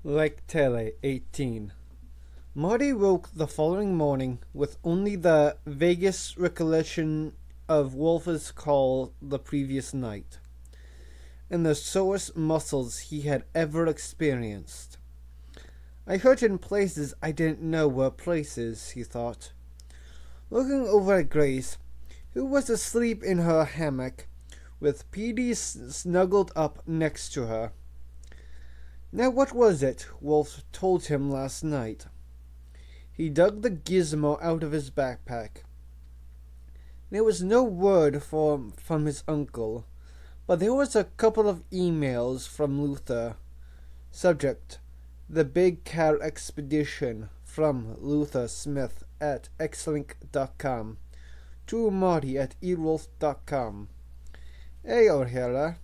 Lake Tele, 18. Marty woke the following morning with only the vaguest recollection of Wolf's call the previous night, and the sorest muscles he had ever experienced. I hurt in places I didn't know were places, he thought. Looking over at Grace, who was asleep in her hammock, with Petey snuggled up next to her. Now what was it Wolf told him last night? He dug the gizmo out of his backpack. There was no word from his uncle, but there was a couple of emails from Luther. Subject: The Big Cow Expedition, from Luther Smith at xlink.com to Marty at earwolf.com. Hey, O'Hara.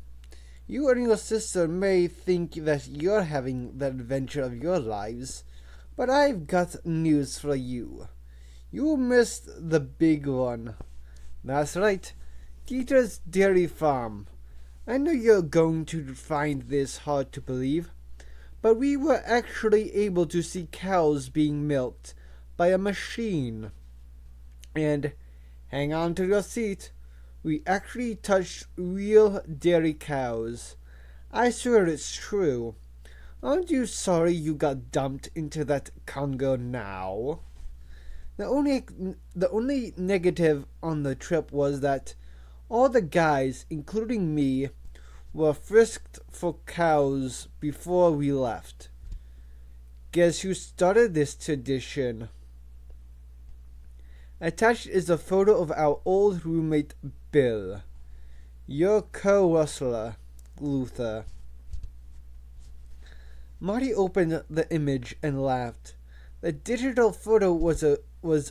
You and your sister may think that you're having the adventure of your lives, but I've got news for you. You missed the big one. That's right, Tita's Dairy Farm. I know you're going to find this hard to believe, but we were actually able to see cows being milked by a machine. And hang on to your seat. We actually touched real dairy cows. I swear it's true. Aren't you sorry you got dumped into that Congo now? The only negative on the trip was that all the guys, including me, were frisked for cows before we left. Guess who started this tradition? Attached is a photo of our old roommate Bill, your co-rustler, Luther. Marty opened the image and laughed. The digital photo was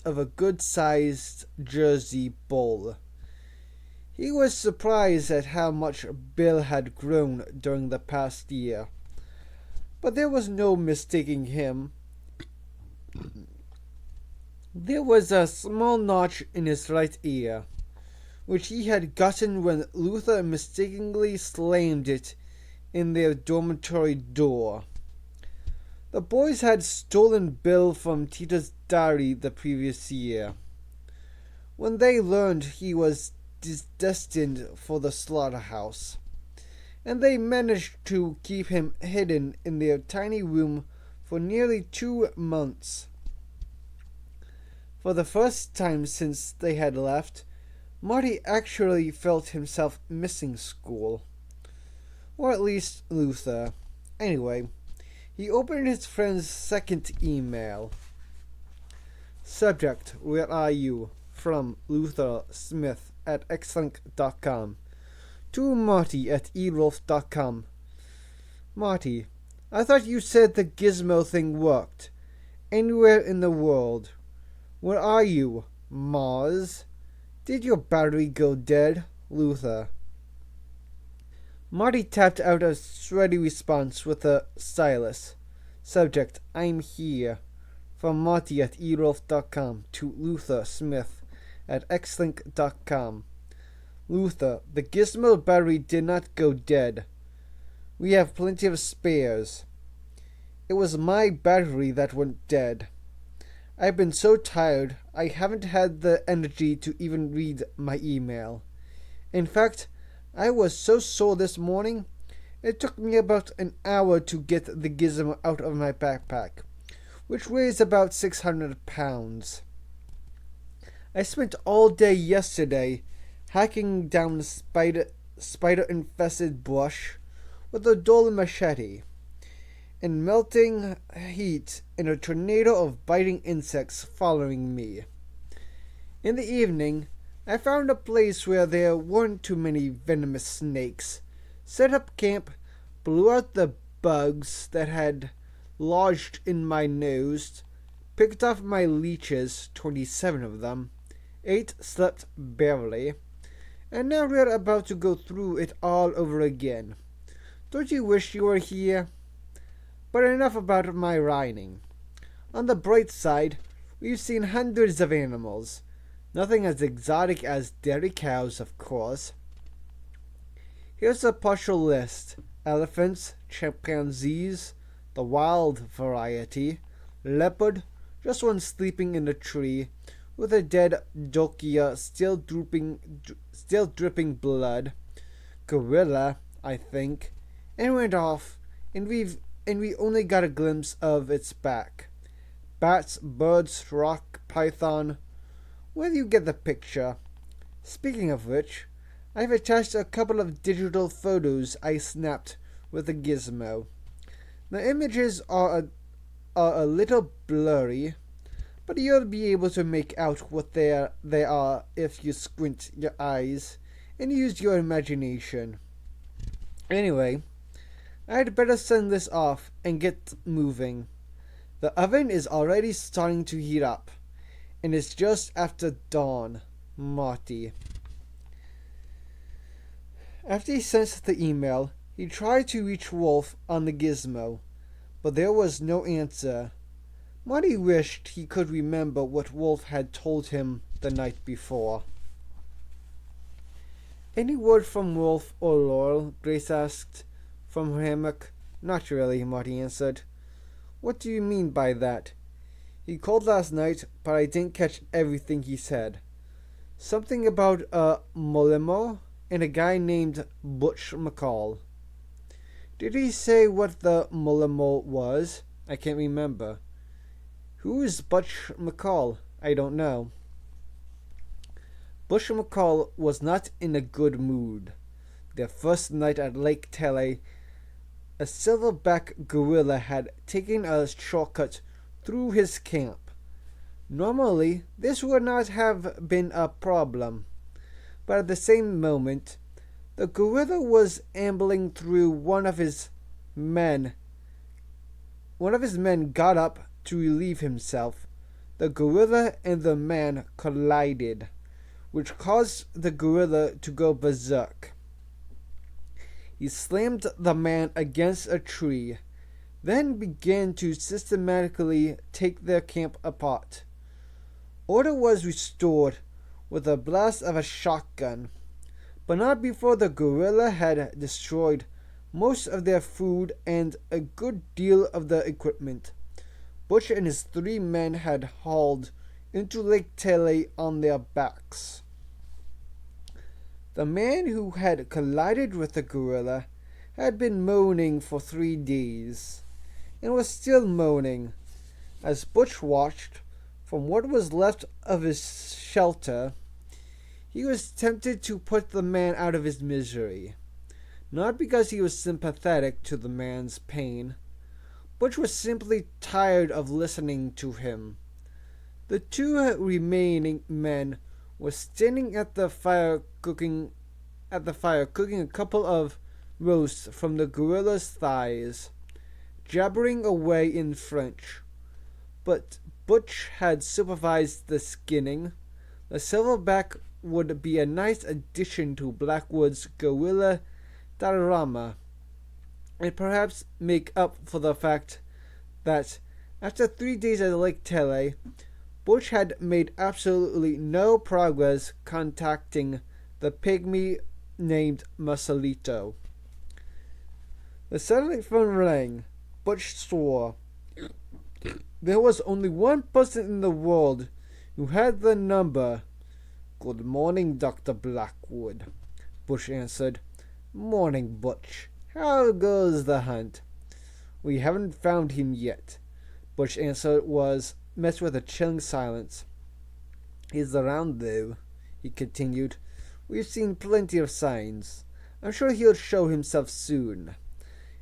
of a good-sized Jersey bull. He was surprised at how much Bill had grown during the past year, but there was no mistaking him. There was a small notch in his right ear, which he had gotten when Luther mistakenly slammed it in their dormitory door. The boys had stolen Bill from Tita's diary the previous year. When they learned he was destined for the slaughterhouse, and they managed to keep him hidden in their tiny room for nearly 2 months. For the first time since they had left, Marty actually felt himself missing school. Or at least Luther. Anyway, he opened his friend's second email. Subject: Where are you? From Luther Smith at xlink.com to Marty at earwolf.com. Marty, I thought you said the gizmo thing worked. Anywhere in the world. Where are you, Mars? Did your battery go dead? Luther. Marty tapped out a shreddy response with a stylus. Subject: I'm here. From Marty at earwolf.com to Luther Smith at xlink.com. Luther, the gizmo battery did not go dead. We have plenty of spares. It was my battery that went dead. I've been so tired, I haven't had the energy to even read my email. In fact, I was so sore this morning, it took me about an hour to get the gizmo out of my backpack, which weighs about 600 pounds. I spent all day yesterday hacking down spider-infested brush with a dull machete, in melting heat and a tornado of biting insects following me. In the evening, I found a place where there weren't too many venomous snakes, set up camp, blew out the bugs that had lodged in my nose, picked off my leeches, 27 of them, ate, slept barely, and now we're about to go through it all over again. Don't you wish you were here? But enough about my whining. On the bright side, we've seen hundreds of animals. Nothing as exotic as dairy cows, of course. Here's a partial list. Elephants, chimpanzees, the wild variety. Leopard, just one sleeping in a tree, with a dead dokia still dripping blood. Gorilla, I think, and went off, and we only got a glimpse of its back. Bats, birds, rock, python. Well, you get the picture. Speaking of which, I've attached a couple of digital photos I snapped with a gizmo. The images are a little blurry, but you'll be able to make out what they are if you squint your eyes and use your imagination. Anyway, I'd better send this off and get moving. The oven is already starting to heat up, and it's just after dawn. Marty. After he sent the email, he tried to reach Wolf on the gizmo, but there was no answer. Marty wished he could remember what Wolf had told him the night before. "Any word from Wolf or Laurel?" Grace asked from her hammock. "Not really," Marty answered. "What do you mean by that?" "He called last night, but I didn't catch everything he said. Something about a Molimo and a guy named Butch McCall." "Did he say what the Molimo was?" "I can't remember." "Who is Butch McCall?" "I don't know." Butch McCall was not in a good mood. Their first night at Lake Tele, a silverback gorilla had taken a shortcut through his camp. Normally, this would not have been a problem, but at the same moment, the gorilla was ambling through one of his men got up to relieve himself. The gorilla and the man collided, which caused the gorilla to go berserk. He slammed the man against a tree, then began to systematically take their camp apart. Order was restored with a blast of a shotgun, but not before the gorilla had destroyed most of their food and a good deal of the equipment. Butch and his 3 men had hauled into Lake Tele on their backs. The man who had collided with the gorilla had been moaning for 3 days, and was still moaning. As Butch watched from what was left of his shelter, he was tempted to put the man out of his misery. Not because he was sympathetic to the man's pain. Butch was simply tired of listening to him. The 2 remaining men were standing at the fire cooking a couple of roasts from the gorilla's thighs, jabbering away in French. But Butch had supervised the skinning. The silverback would be a nice addition to Blackwood's gorilla diorama, and perhaps make up for the fact that after 3 days at Lake Tele, Butch had made absolutely no progress contacting the pygmy named Marcelito. The satellite phone rang. Butch swore. There was only one person in the world who had the number. "Good morning, Dr. Blackwood," Butch answered. "Morning, Butch. How goes the hunt?" "We haven't found him yet." Butch's answer was met with a chilling silence. "He's around, though," he continued. "We've seen plenty of signs. I'm sure he'll show himself soon.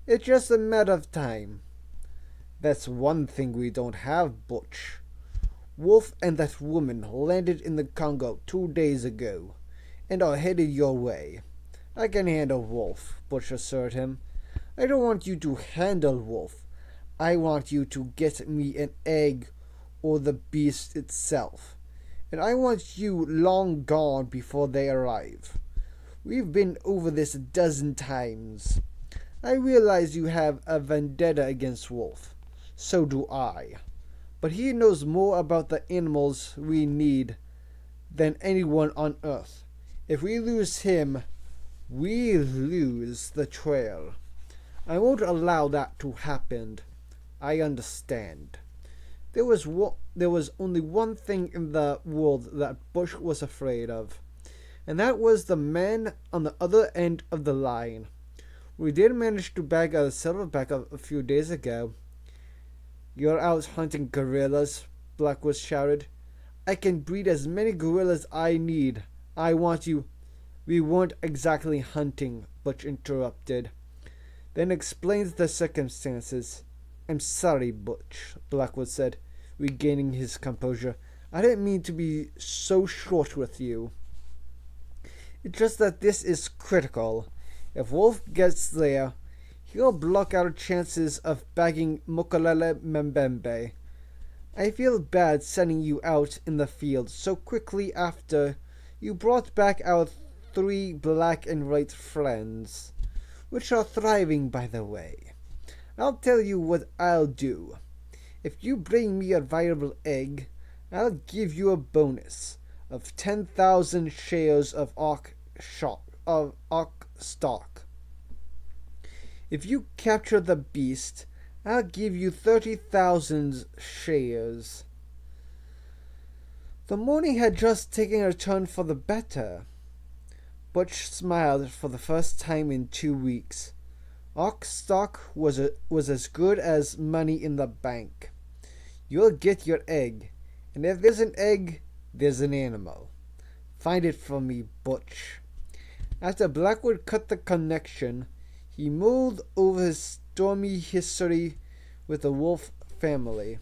It's just a matter of time." "That's one thing we don't have, Butch. Wolf and that woman landed in the Congo 2 days ago, and are headed your way." "I can handle Wolf," Butch assured him. "I don't want you to handle Wolf. I want you to get me an egg or the beast itself. And I want you long gone before they arrive. We've been over this a dozen times. I realize you have a vendetta against Wolf. So do I. But he knows more about the animals we need than anyone on Earth. If we lose him, we lose the trail. I won't allow that to happen. I understand. There was only one thing in the world that Bush was afraid of, and that was the man on the other end of the line. We did manage to bag a silverback a few days ago. You're out hunting gorillas, Blackwood shouted. I can breed as many gorillas I need. I want you. We weren't exactly hunting, Butch interrupted. Then explained the circumstances. I'm sorry, Butch, Blackwood said, regaining his composure. I didn't mean to be so short with you. It's just that this is critical. If Wolf gets there, he'll block our chances of bagging Mokolele Mbembe. I feel bad sending you out in the field so quickly after you brought back our 3 black and white friends, which are thriving, by the way. I'll tell you what I'll do. If you bring me a viable egg, I'll give you a bonus of 10,000 shares of Ark stock. If you capture the beast, I'll give you 30,000 shares. The morning had just taken a turn for the better. Butch smiled for the first time in 2 weeks. Ark stock was as good as money in the bank. You'll get your egg, and if there's an egg, there's an animal. Find it for me, Butch. After Blackwood cut the connection, he mulled over his stormy history with the Wolf family.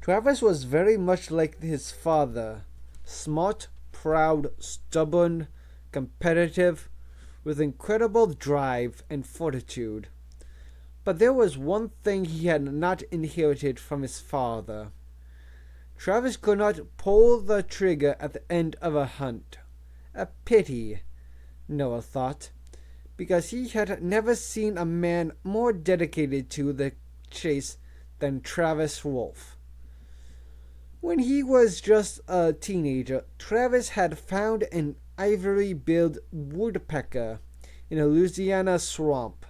Travis was very much like his father, smart, proud, stubborn, competitive, with incredible drive and fortitude. But there was one thing he had not inherited from his father. Travis could not pull the trigger at the end of a hunt. A pity, Noah thought, because he had never seen a man more dedicated to the chase than Travis Wolf. When he was just a teenager, Travis had found an ivory-billed woodpecker in a Louisiana swamp,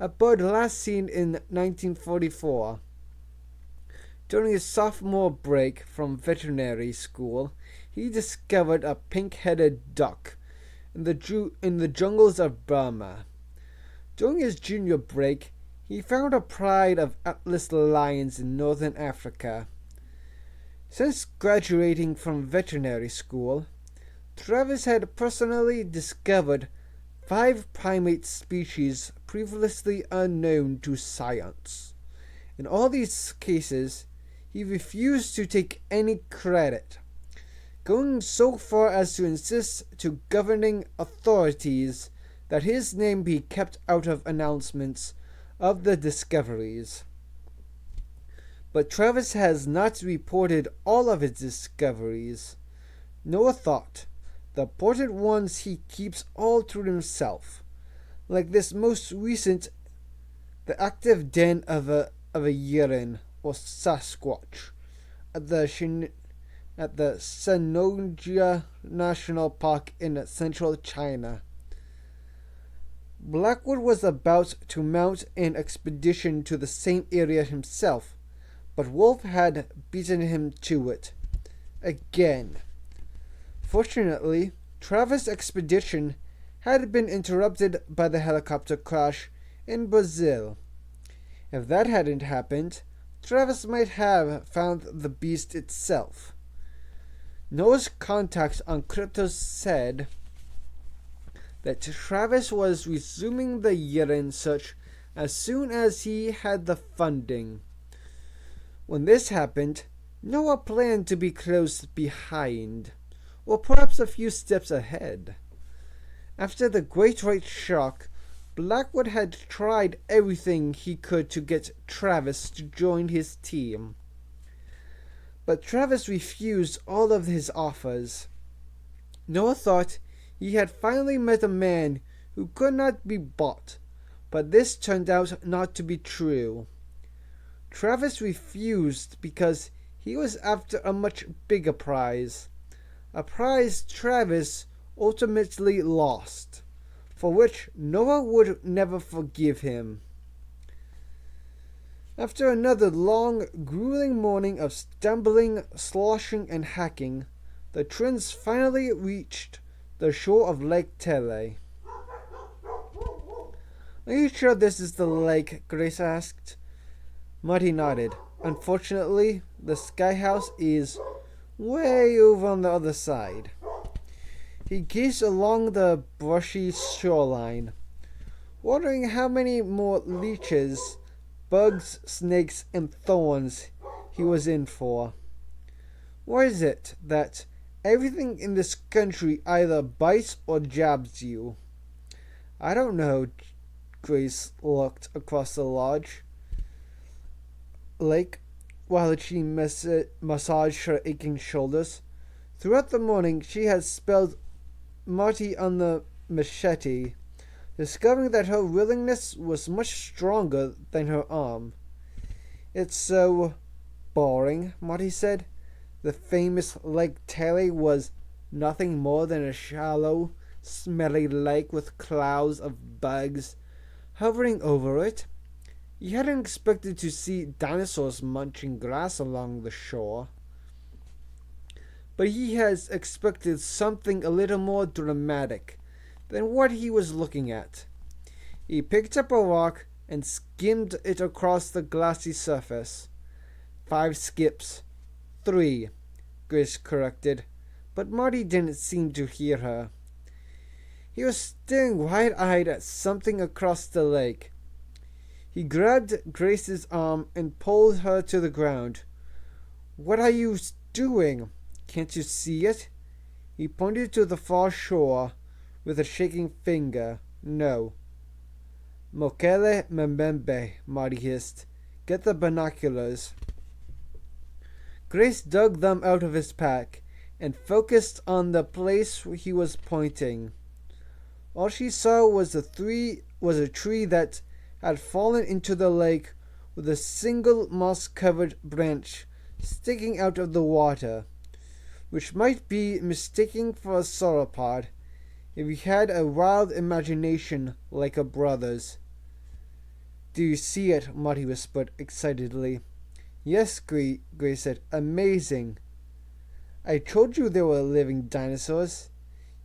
a bird last seen in 1944. During his sophomore break from veterinary school, he discovered a pink-headed duck in the jungles of Burma. During his junior break, he found a pride of Atlas lions in northern Africa. Since graduating from veterinary school, Travis had personally discovered 5 primate species previously unknown to science. In all these cases, he refused to take any credit, going so far as to insist to governing authorities that his name be kept out of announcements of the discoveries. But Travis has not reported all of his discoveries. Noah thought, the important ones he keeps all to himself, like this most recent, the active den of a Yirin, or Sasquatch, at the Senonja National Park in central China. Blackwood was about to mount an expedition to the same area himself, but Wolf had beaten him to it. Again. Fortunately, Travis' expedition had been interrupted by the helicopter crash in Brazil. If that hadn't happened, Travis might have found the beast itself. Noah's contacts on Cryptid said that Travis was resuming the Yirin search as soon as he had the funding. When this happened, Noah planned to be close behind, or perhaps a few steps ahead. After the Great White Shark, Blackwood had tried everything he could to get Travis to join his team. But Travis refused all of his offers. Noah thought he had finally met a man who could not be bought, but this turned out not to be true. Travis refused because he was after a much bigger prize, a prize Travis ultimately lost, for which Noah would never forgive him. After another long, grueling morning of stumbling, sloshing, and hacking, the twins finally reached the shore of Lake Tele. Are you sure this is the lake? Grace asked. Marty nodded. Unfortunately, the sky house is way over on the other side. He gazed along the brushy shoreline, wondering how many more leeches, bugs, snakes, and thorns he was in for. Why is it that everything in this country either bites or jabs you? I don't know. Grace looked across the large lake while she massaged her aching shoulders. Throughout the morning she had spelled Marty on the machete, discovering that her willingness was much stronger than her arm. It's so boring, Marty said. The famous Lake Tele was nothing more than a shallow, smelly lake with clouds of bugs hovering over it. He hadn't expected to see dinosaurs munching grass along the shore, but he had expected something a little more dramatic than what he was looking at. He picked up a rock and skimmed it across the glassy surface. 5 skips. 3, Grace corrected, but Marty didn't seem to hear her. He was staring wide-eyed at something across the lake. He grabbed Grace's arm and pulled her to the ground. What are you doing? Can't you see it? He pointed to the far shore with a shaking finger. No. Mokele Mbembe, Marty hissed. Get the binoculars. Grace dug them out of his pack and focused on the place he was pointing. All she saw was a tree that had fallen into the lake with a single moss-covered branch sticking out of the water, which might be mistaken for a sauropod if he had a wild imagination like a brother's. Do you see it? Marty whispered excitedly. Yes, Grace said. Amazing. I told you there were living dinosaurs.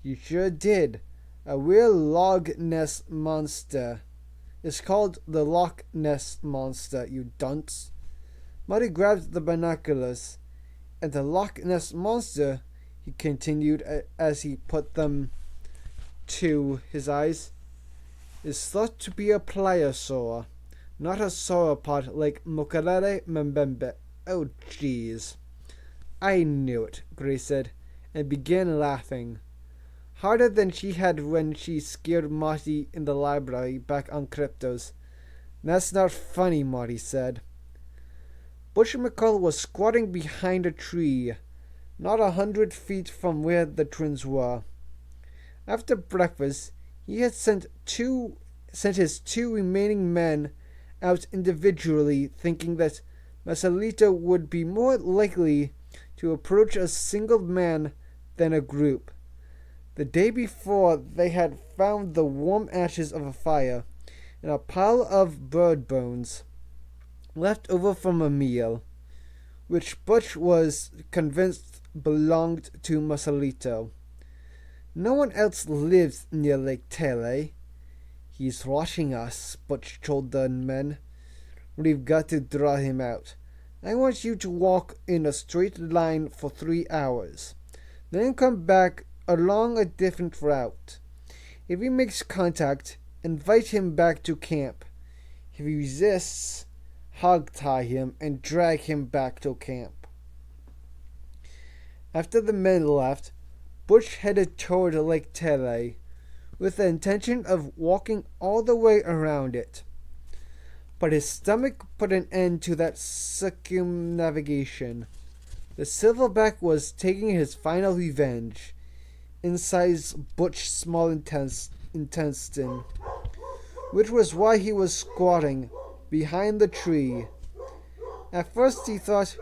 You sure did. A real Loch Ness monster. It's called the Loch Ness Monster, you dunce. Marty grabbed the binoculars. And the Loch Ness Monster, he continued as he put them to his eyes, is thought to be a pliosaur, not a sauropod like Mokalele Mbembe. Oh, jeez. I knew it, Grace said, and began laughing. Harder than she had when she scared Marty in the library back on Cryptos. That's not funny, Marty said. Butch McCall was squatting behind a tree, not 100 feet from where the twins were. After breakfast, he had sent his 2 remaining men out individually, thinking that Masalito would be more likely to approach a single man than a group. The day before, they had found the warm ashes of a fire and a pile of bird bones left over from a meal, which Butch was convinced belonged to Masalito. No one else lives near Lake Tele. He's watching us, Butch told the men. We've got to draw him out. I want you to walk in a straight line for 3 hours, then come back along a different route. If he makes contact, invite him back to camp. If he resists, hog-tie him and drag him back to camp. After the men left, Butch headed toward Lake Tele with the intention of walking all the way around it. But his stomach put an end to that circumnavigation. The silverback was taking his final revenge. Inside Butch's small intestine, which was why he was squatting behind the tree. At first he thought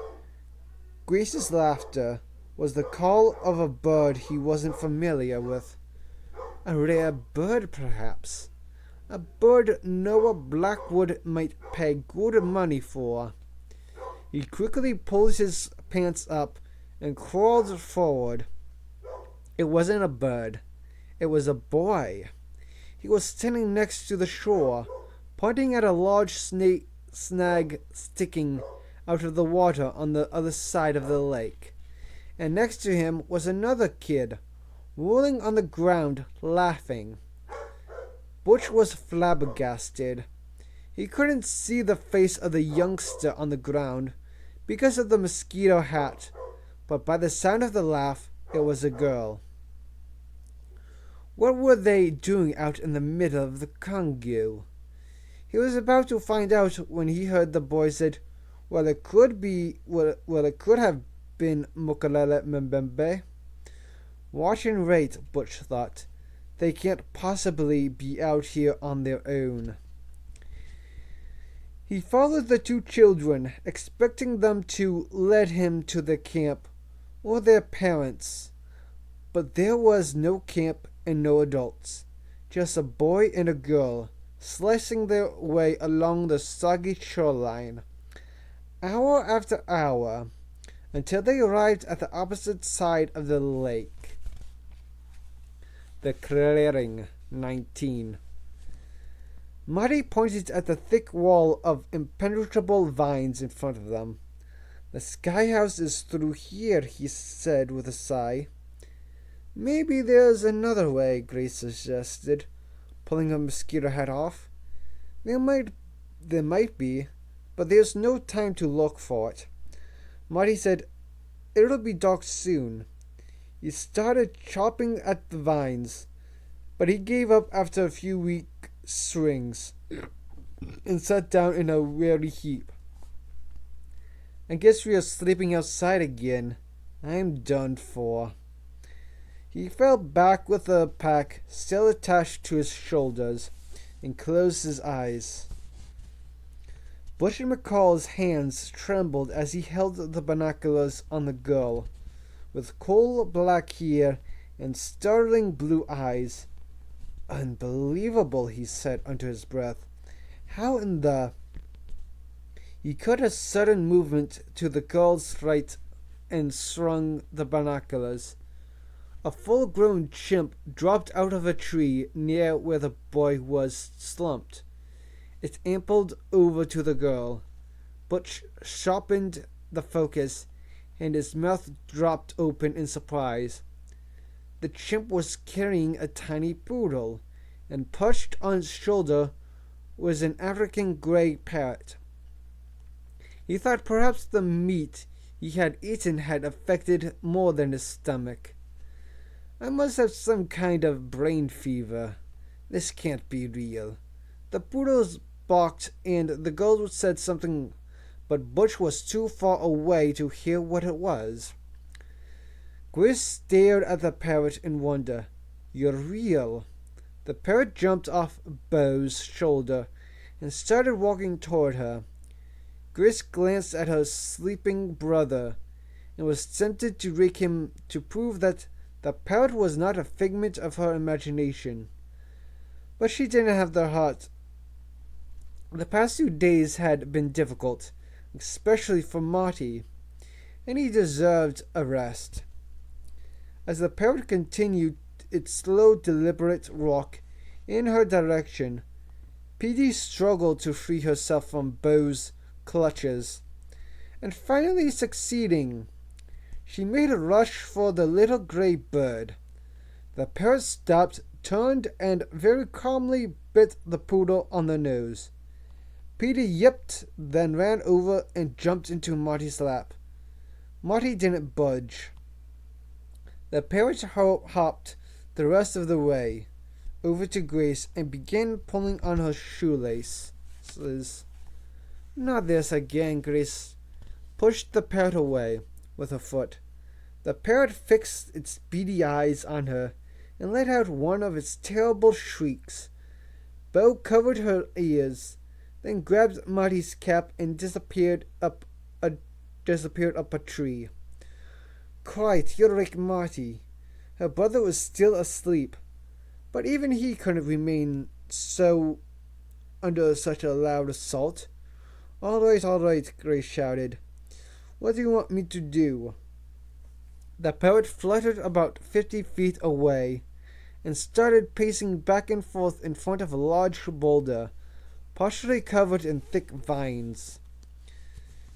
Grace's laughter was the call of a bird he wasn't familiar with. A rare bird, perhaps. a bird Noah Blackwood might pay good money for. He quickly pulled his pants up and crawled forward. It wasn't a bird. It was a boy. He was standing next to the shore, pointing at a large snag sticking out of the water on the other side of the lake. And next to him was another kid, rolling on the ground, laughing. Butch was flabbergasted. He couldn't see the face of the youngster on the ground because of the mosquito hat, but by the sound of the laugh, it was a girl. What were they doing out in the middle of the Congo? He was about to find out when he heard the boy said, it could have been Mukalele Mbembe. Watch and wait, Butch thought. They can't possibly be out here on their own. He followed the two children, expecting them to lead him to the camp or their parents. But there was no camp and no adults, just a boy and a girl slicing their way along the soggy shoreline, hour after hour, until they arrived at the opposite side of the lake. The clearing, 19. Marty pointed at the thick wall of impenetrable vines in front of them. The sky house is through here, he said with a sigh. Maybe there's another way, Grace suggested, pulling her mosquito hat off. There might be, but there's no time to look for it. Marty said, it'll be dark soon. He started chopping at the vines, but he gave up after a few weak swings and sat down in a weary heap. I guess we are sleeping outside again. I'm done for. He fell back with the pack still attached to his shoulders and closed his eyes. Butch McCall's hands trembled as he held the binoculars on the girl, with coal black hair and startling blue eyes. Unbelievable, he said under his breath. How in the... He cut a sudden movement to the girl's right and swung the binoculars. A full-grown chimp dropped out of a tree near where the boy was slumped. It ambled over to the girl. Butch sharpened the focus, and his mouth dropped open in surprise. The chimp was carrying a tiny poodle, and perched on its shoulder was an African grey parrot. He thought perhaps the meat he had eaten had affected more than his stomach. I must have some kind of brain fever. This can't be real. The poodles barked and the girl said something, but Butch was too far away to hear what it was. Grace stared at the parrot in wonder. You're real. The parrot jumped off Beau's shoulder and started walking toward her. Grace glanced at her sleeping brother and was tempted to rake him to prove that the parrot was not a figment of her imagination. But she didn't have the heart. The past 2 days had been difficult, especially for Marty, and he deserved a rest. As the parrot continued its slow, deliberate walk in her direction, Petey struggled to free herself from Beau's clutches, and finally succeeding, she made a rush for the little gray bird. The parrot stopped, turned, and very calmly bit the poodle on the nose. Peter yipped, then ran over and jumped into Marty's lap. Marty didn't budge. The parrot hopped the rest of the way over to Grace and began pulling on her shoelaces. Not this again, Grace pushed the parrot away with her foot. The parrot fixed its beady eyes on her and let out one of its terrible shrieks. Beau covered her ears, then grabbed Marty's cap and disappeared up a tree. Quiet, you'll wake Marty. Her brother was still asleep, but even he couldn't remain so under such a loud assault. All right, Grace shouted. What do you want me to do? The parrot fluttered about 50 feet away and started pacing back and forth in front of a large boulder, partially covered in thick vines.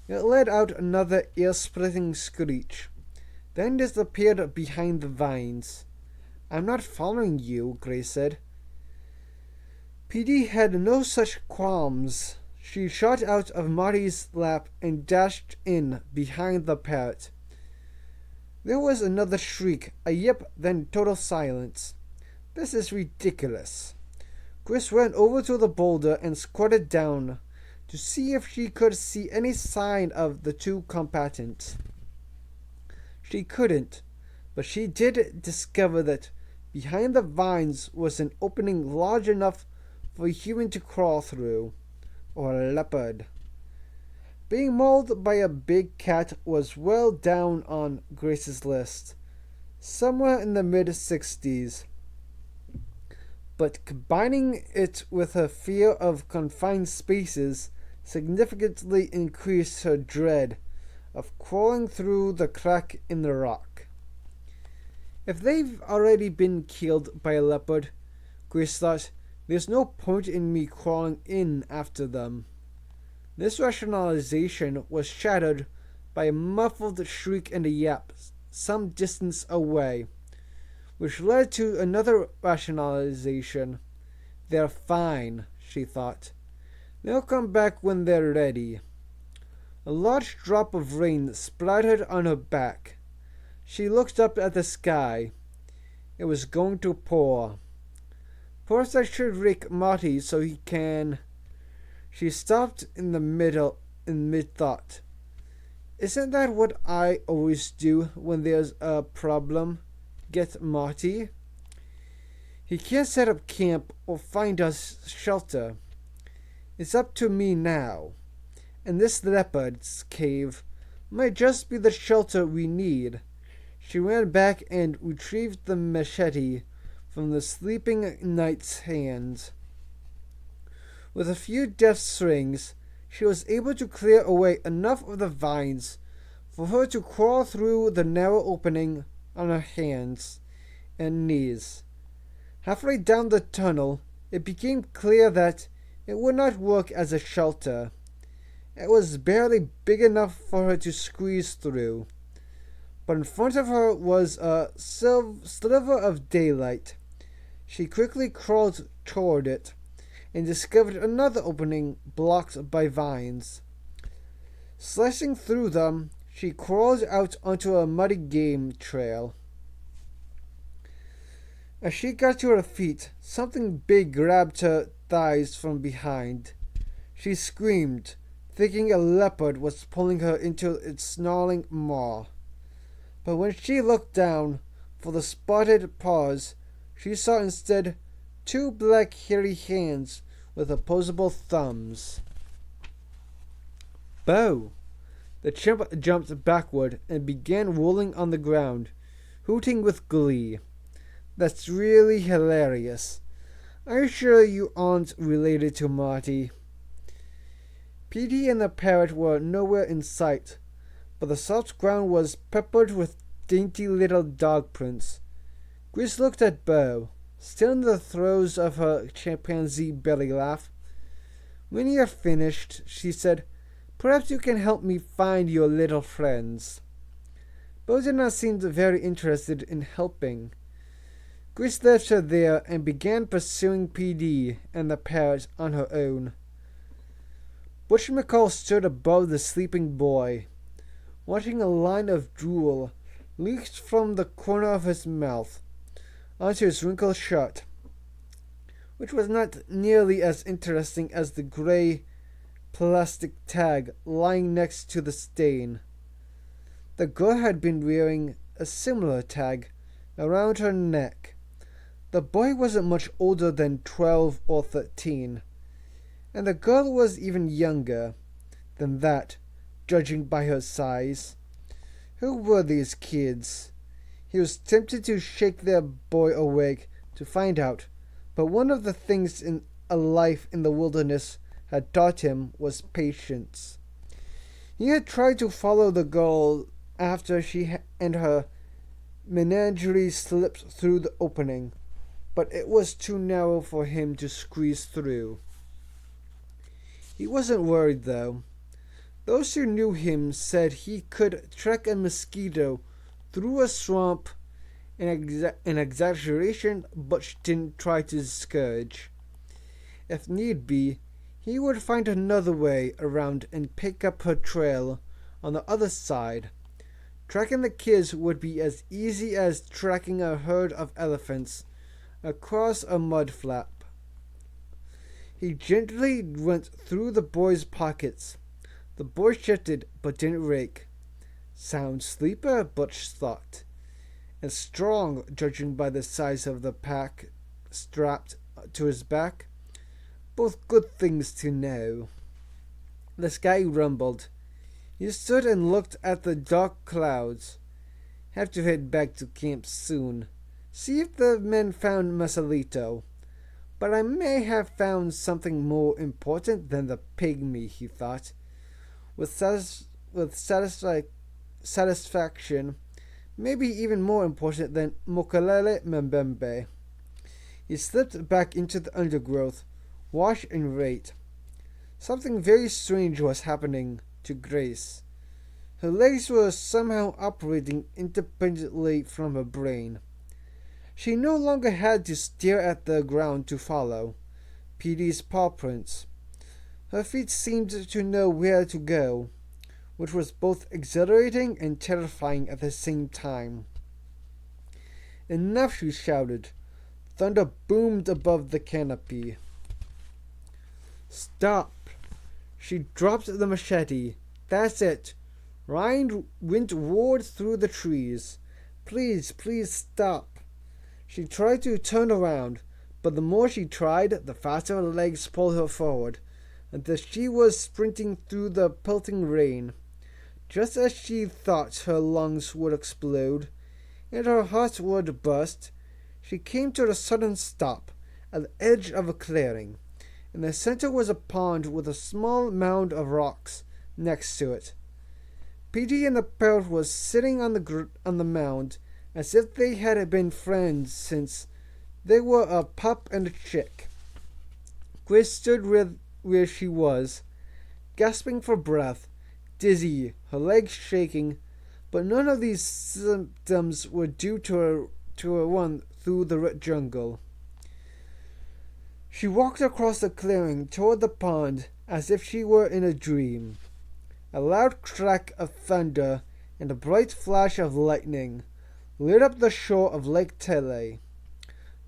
It let out another ear-splitting screech, then disappeared behind the vines. I'm not following you, Grace said. Petey had no such qualms. She shot out of Marty's lap and dashed in behind the parrot. There was another shriek, a yip, then total silence. This is ridiculous. Grace ran over to the boulder and squatted down to see if she could see any sign of the two combatants. She couldn't, but she did discover that behind the vines was an opening large enough for a human to crawl through, or a leopard. Being mauled by a big cat was well down on Grace's list, somewhere in the mid-60s. But combining it with her fear of confined spaces significantly increased her dread of crawling through the crack in the rock. If they've already been killed by a leopard, Grace thought, there's no point in me crawling in after them. This rationalization was shattered by a muffled shriek and a yap some distance away, which led to another rationalization. They're fine, she thought. They'll come back when they're ready. A large drop of rain splattered on her back. She looked up at the sky. It was going to pour. First I should wake Marty so he can... She stopped in mid-thought. Isn't that what I always do when there's a problem? Get Marty? He can't set up camp or find us shelter. It's up to me now. And this leopard's cave might just be the shelter we need. She ran back and retrieved the machete from the sleeping knight's hands. With a few deft swings, she was able to clear away enough of the vines for her to crawl through the narrow opening on her hands and knees. Halfway down the tunnel, it became clear that it would not work as a shelter. It was barely big enough for her to squeeze through. But in front of her was a sliver of daylight. She quickly crawled toward it and discovered another opening blocked by vines. Slicing through them, she crawled out onto a muddy game trail. As she got to her feet, something big grabbed her thighs from behind. She screamed, thinking a leopard was pulling her into its snarling maw. But when she looked down for the spotted paws, she saw instead two black hairy hands with opposable thumbs. Bo! The chimp jumped backward and began rolling on the ground, hooting with glee. That's really hilarious. Are you sure you aren't related to Marty? Petey and the parrot were nowhere in sight, but the soft ground was peppered with dainty little dog prints. Grace looked at Bo, still in the throes of her chimpanzee belly laugh. When you're finished, she said, perhaps you can help me find your little friends. Bo did not seem very interested in helping. Grace left her there and began pursuing PD and the parrot on her own. Butch McCall stood above the sleeping boy, watching a line of drool leaked from the corner of his mouth onto his wrinkled shirt, which was not nearly as interesting as the gray plastic tag lying next to the stain. The girl had been wearing a similar tag around her neck. The boy wasn't much older than 12 or 13, and the girl was even younger than that, judging by her size. Who were these kids? He was tempted to shake their boy awake to find out, but one of the things in a life in the wilderness had taught him was patience. He had tried to follow the girl after she and her menagerie slipped through the opening, but it was too narrow for him to squeeze through. He wasn't worried, though. Those who knew him said he could track a mosquito through a swamp, an exaggeration, but she didn't try to discourage. If need be, he would find another way around and pick up her trail on the other side. Tracking the kids would be as easy as tracking a herd of elephants across a mud flap. He gently went through the boy's pockets. The boy shifted but didn't rake. Sound sleeper, Butch thought, and strong, judging by the size of the pack strapped to his back. Both good things to know. The sky rumbled. He stood and looked at the dark clouds. Have to head back to camp soon. See if the men found Masalito. But I may have found something more important than the pygmy, he thought. With satisfaction, maybe even more important than Mokalele Mbembe. He slipped back into the undergrowth, washed and raked. Something very strange was happening to Grace. Her legs were somehow operating independently from her brain. She no longer had to stare at the ground to follow Petey's paw prints. Her feet seemed to know where to go, which was both exhilarating and terrifying at the same time. Enough, she shouted. Thunder boomed above the canopy. Stop! She dropped the machete. That's it. Wind roared through the trees. Please, please stop. She tried to turn around, but the more she tried, the faster her legs pulled her forward, until she was sprinting through the pelting rain. Just as she thought her lungs would explode and her heart would burst, she came to a sudden stop at the edge of a clearing. In the center was a pond with a small mound of rocks next to it. Petey and the parrot was sitting on the mound as if they had been friends since they were a pup and a chick. Grace stood where she was, gasping for breath, dizzy, her legs shaking, but none of these symptoms were due to a run through the jungle. She walked across the clearing toward the pond as if she were in a dream. A loud crack of thunder and a bright flash of lightning lit up the shore of Lake Tele.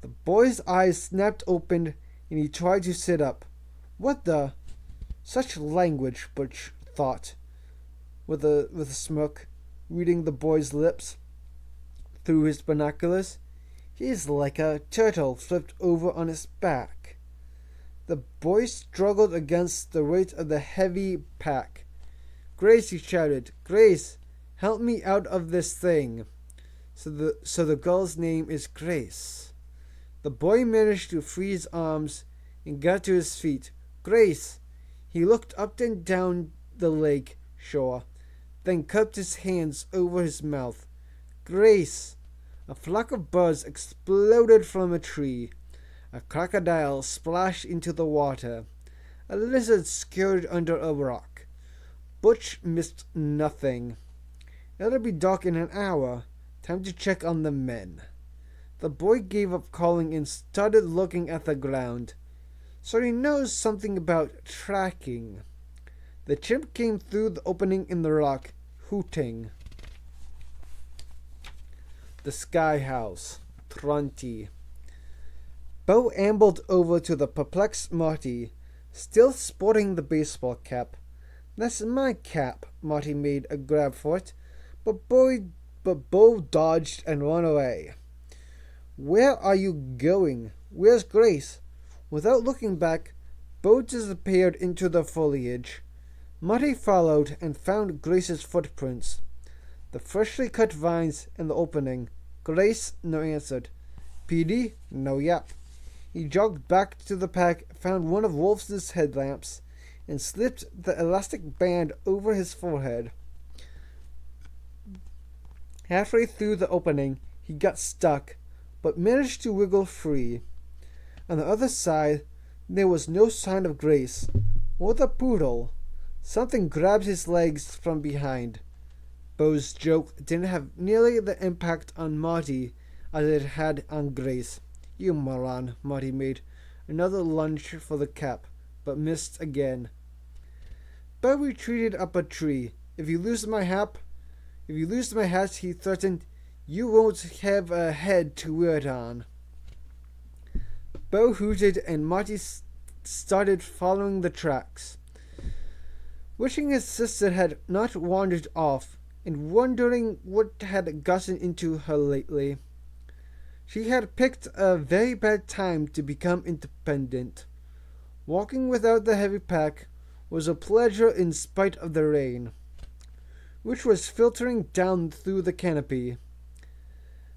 The boy's eyes snapped open and he tried to sit up. What the? Such language, Butch thought, with a smirk, reading the boy's lips through his binoculars. He's like a turtle flipped over on his back. The boy struggled against the weight of the heavy pack. Grace, he shouted. Grace, help me out of this thing. So the girl's name is Grace. The boy managed to free his arms and got to his feet. Grace! He looked up and down the lake shore, then cupped his hands over his mouth. Grace! A flock of birds exploded from a tree. A crocodile splashed into the water. A lizard scurried under a rock. Butch missed nothing. It'll be dark in an hour. Time to check on the men. The boy gave up calling and started looking at the ground. So he knows something about tracking. The chimp came through the opening in the rock, hooting. The Sky House, Tronti. Bo ambled over to the perplexed Marty, still sporting the baseball cap. That's my cap. Marty made a grab for it, but Bo dodged and ran away. Where are you going? Where's Grace? Without looking back, Bo disappeared into the foliage. Marty followed and found Grace's footprints. The freshly cut vines in the opening. Grace, no answered. Petey, no yap. He jogged back to the pack, found one of Wolf's headlamps, and slipped the elastic band over his forehead. Halfway through the opening, he got stuck, but managed to wiggle free. On the other side, there was no sign of Grace or the poodle. Something grabbed his legs from behind. Bo's joke didn't have nearly the impact on Marty as it had on Grace. "You moron," Marty made another lunge for the cap, but missed again. Bo retreated up a tree. If you lose my hat, he threatened, "you won't have a head to wear it on." Bo hooted and Marty started following the tracks, wishing his sister had not wandered off and wondering what had gotten into her lately. She had picked a very bad time to become independent. Walking without the heavy pack was a pleasure in spite of the rain, which was filtering down through the canopy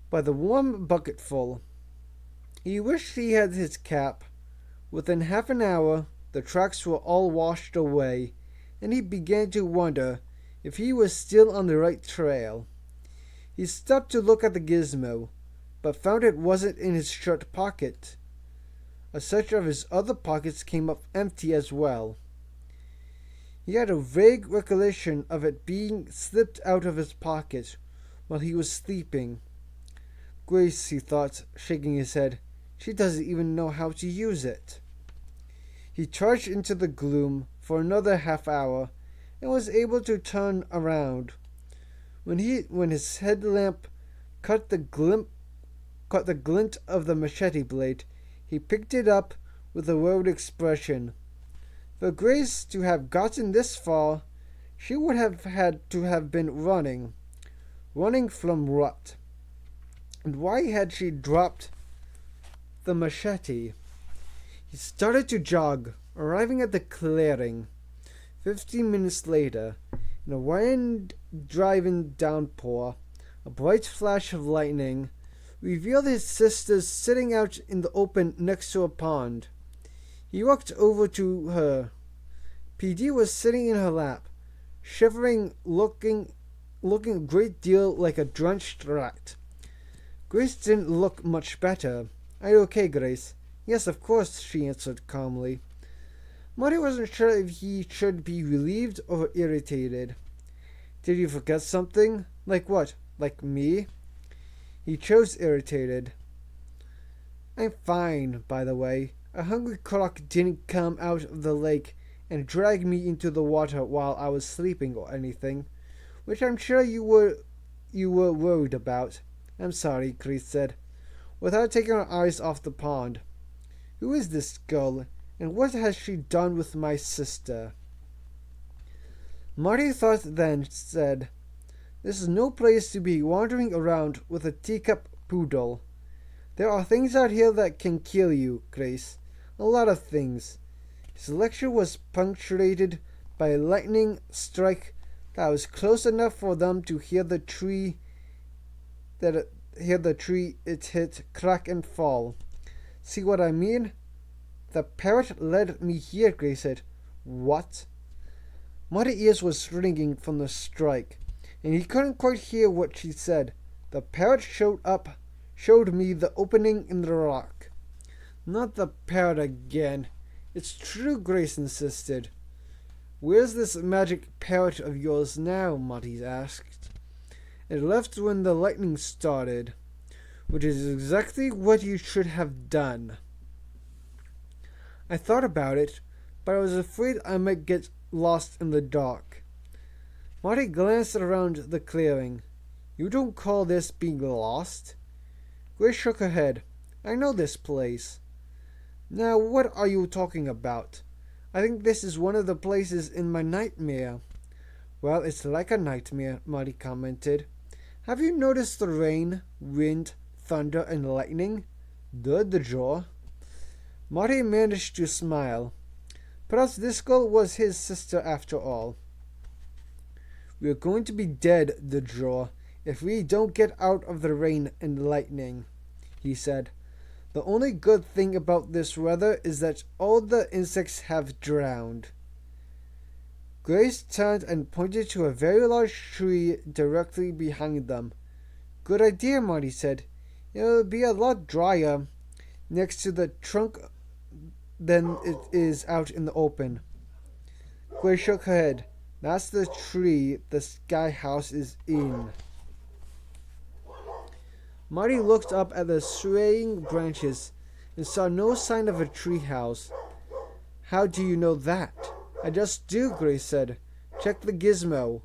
by the warm bucketful. He wished he had his cap. Within half an hour, the tracks were all washed away, and he began to wonder if he was still on the right trail. He stopped to look at the gizmo, but found it wasn't in his shirt pocket. A search of his other pockets came up empty as well. He had a vague recollection of it being slipped out of his pocket while he was sleeping. Grace, he thought, shaking his head. She doesn't even know how to use it. He charged into the gloom for another half hour and was able to turn around. When his headlamp caught the glint of the machete blade, he picked it up with a worried expression. For Grace to have gotten this far, she would have had to have been running. Running from what? And why had she dropped the machete? He started to jog, arriving at the clearing. 15 minutes later, in a wind-driven downpour, a bright flash of lightning revealed his sister sitting out in the open next to a pond. He walked over to her. PD was sitting in her lap, shivering, looking a great deal like a drenched rat. Grace didn't look much better. "Are you okay, Grace?" "Yes, of course," she answered calmly. Marty wasn't sure if he should be relieved or irritated. "Did you forget something?" "Like what? Like me?" He chose irritated. "I'm fine, by the way. A hungry croc didn't come out of the lake and drag me into the water while I was sleeping or anything, which I'm sure you were worried about." "I'm sorry," Grace said, without taking her eyes off the pond. "Who is this girl, and what has she done with my sister?" Marty thought, then said, "This is no place to be wandering around with a teacup poodle. There are things out here that can kill you, Grace. A lot of things." His lecture was punctuated by a lightning strike that was close enough for them to hear the tree it hit crack and fall. "See what I mean?" "The parrot led me here," Grace said. "What?" Marty's ears was ringing from the strike, and he couldn't quite hear what she said. "The parrot showed me the opening in the rock." "Not the parrot again." "It's true," Grace insisted. "Where's this magic parrot of yours now?" Marty asked. "It left when the lightning started, which is exactly what you should have done." "I thought about it, but I was afraid I might get lost in the dark." Marty glanced around the clearing. "You don't call this being lost?" Grace shook her head. "I know this place." "Now what are you talking about? I think this is one of the places in my nightmare." "Well, it's like a nightmare," Marty commented. "Have you noticed the rain, wind, thunder, and lightning?" The jaw. Marty managed to smile. Perhaps this girl was his sister after all. "We're going to be dead, the jaw, if we don't get out of the rain and lightning," he said. The only good thing about this weather is that all the insects have drowned. Grace turned and pointed to a very large tree directly behind them. Good idea, Marty said. It'll be a lot drier next to the trunk than it is out in the open. Grace shook her head. That's the tree the sky house is in. Marty looked up at the swaying branches and saw no sign of a tree house. How do you know that? I just do, Grace said. Check the gizmo.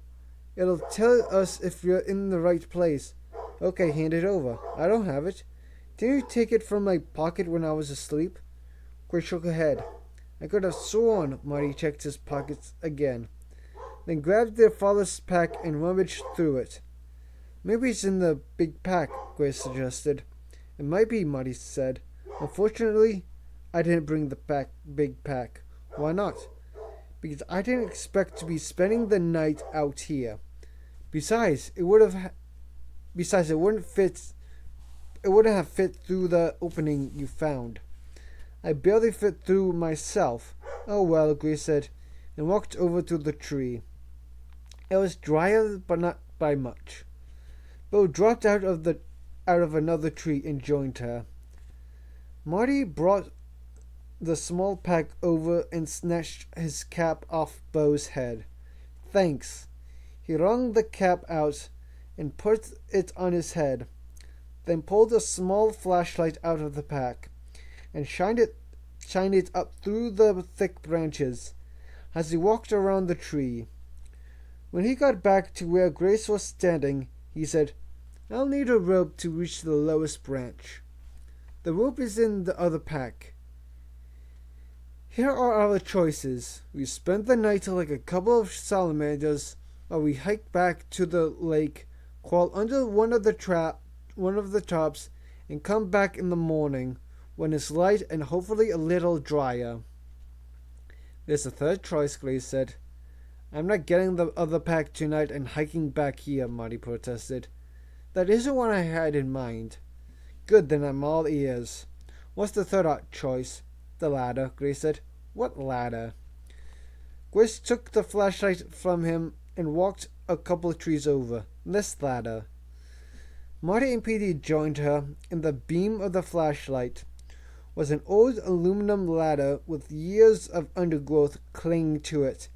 It'll tell us if you're in the right place. Okay, hand it over. I don't have it. Didn't you take it from my pocket when I was asleep? Grace shook her head. I could have sworn. Marty checked his pockets again, then grabbed their father's pack and rummaged through it. Maybe it's in the big pack, Grace suggested. It might be, Marty said. Unfortunately, I didn't bring the big pack. Why not? Because I didn't expect to be spending the night out here. Besides, it wouldn't have fit through the opening you found. I barely fit through myself. Oh well, Grace said, and walked over to the tree. It was drier, but not by much. Bo dropped out of another tree and joined her. Marty brought the small pack over and snatched his cap off Bo's head. Thanks. He wrung the cap out and put it on his head, then pulled a small flashlight out of the pack and shined it up through the thick branches as he walked around the tree. When he got back to where Grace was standing, he said, I'll need a rope to reach the lowest branch. The rope is in the other pack. Here are our choices. We spend the night like a couple of salamanders, or we hike back to the lake, crawl under one of the tops, and come back in the morning when it's light and hopefully a little drier. There's a third choice, Grace said. I'm not getting the other pack tonight and hiking back here, Marty protested. That isn't what I had in mind. Good, then I'm all ears. What's the third choice? The ladder, Grace said. What ladder? Grace took the flashlight from him and walked a couple of trees over. This ladder. Marty and Petey joined her. In the beam of the flashlight was an old aluminum ladder with years of undergrowth clinging to it,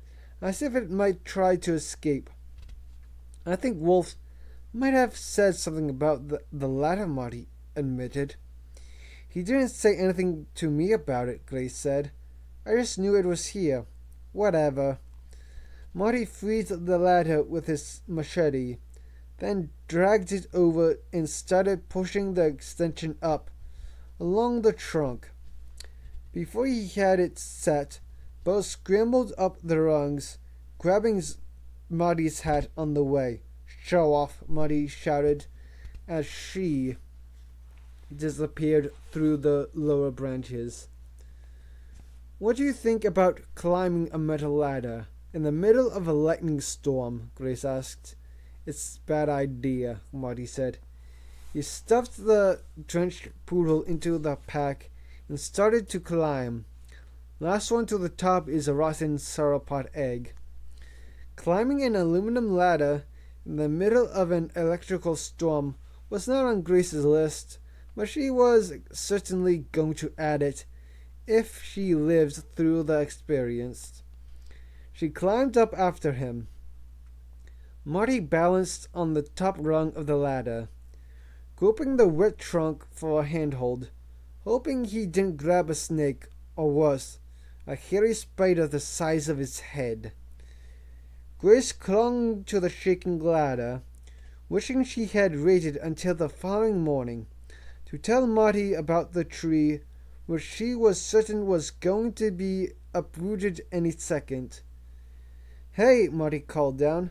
as if it might try to escape. I think Wolf might have said something about the ladder, Marty admitted. He didn't say anything to me about it, Grace said. I just knew it was here. Whatever. Marty freed the ladder with his machete, then dragged it over and started pushing the extension up along the trunk. Before he had it set, Bo scrambled up the rungs, grabbing Marty's hat on the way. Show off, Marty shouted as she disappeared through the lower branches. What do you think about climbing a metal ladder in the middle of a lightning storm? Grace asked. It's a bad idea, Marty said. He stuffed the drenched poodle into the pack and started to climb. Last one to the top is a rotten sauropod egg. Climbing an aluminum ladder in the middle of an electrical storm was not on Grace's list, but she was certainly going to add it if she lived through the experience. She climbed up after him. Marty balanced on the top rung of the ladder, groping the wet trunk for a handhold, hoping he didn't grab a snake, or worse, a hairy spider the size of his head. Grace clung to the shaking ladder, wishing she had waited until the following morning to tell Marty about the tree which she was certain was going to be uprooted any second. Hey, Marty called down.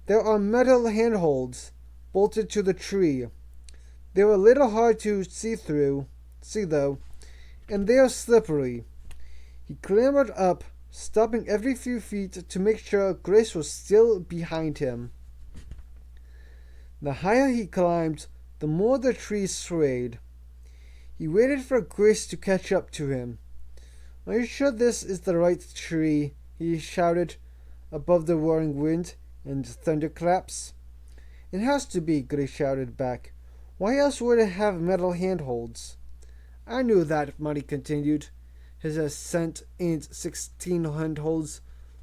There are metal handholds bolted to the tree. They're a little hard to see though, and they are slippery. He clambered up, stopping every few feet to make sure Grace was still behind him. The higher he climbed, the more the tree swayed. He waited for Grace to catch up to him. "Are you sure this is the right tree?" he shouted above the roaring wind and thunderclaps. "It has to be," Grace shouted back. "Why else would it have metal handholds?" "I knew that," Marty continued, his ascent and 16 handholds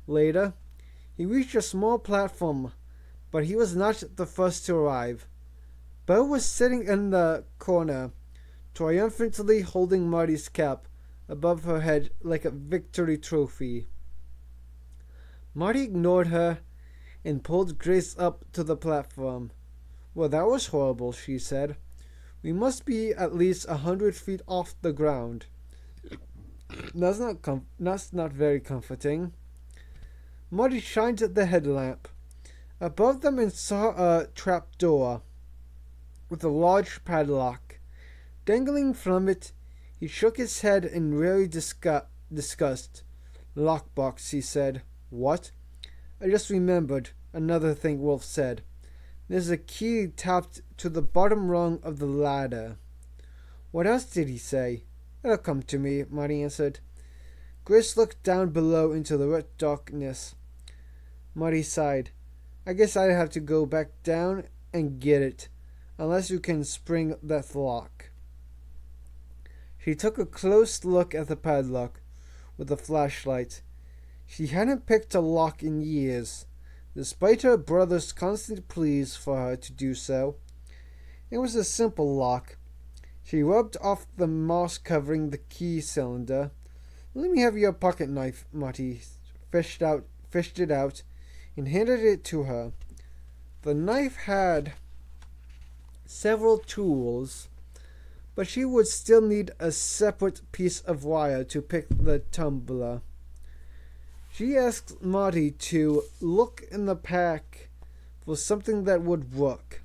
later. He reached a small platform, but he was not the first to arrive. Bo was sitting in the corner, triumphantly holding Marty's cap above her head like a victory trophy. Marty ignored her and pulled Grace up to the platform. "Well, that was horrible," she said. "We must be at least 100 feet off the ground." That's not very comforting. Marty shined the headlamp above them and saw a trap door with a large padlock. Dangling from it, he shook his head in weary disgust. "Lockbox," he said. "What?" "I just remembered another thing Wolf said. There's a key tapped to the bottom rung of the ladder." "What else did he say?" "It'll come to me," Marty answered. Grace looked down below into the wet darkness. Marty sighed. "I guess I'd have to go back down and get it, unless you can spring that lock." She took a close look at the padlock with a flashlight. She hadn't picked a lock in years, despite her brother's constant pleas for her to do so. It was a simple lock. She rubbed off the moss covering the key cylinder. "Let me have your pocket knife." Marty fished it out and handed it to her. The knife had several tools, but she would still need a separate piece of wire to pick the tumbler. She asked Marty to look in the pack for something that would work.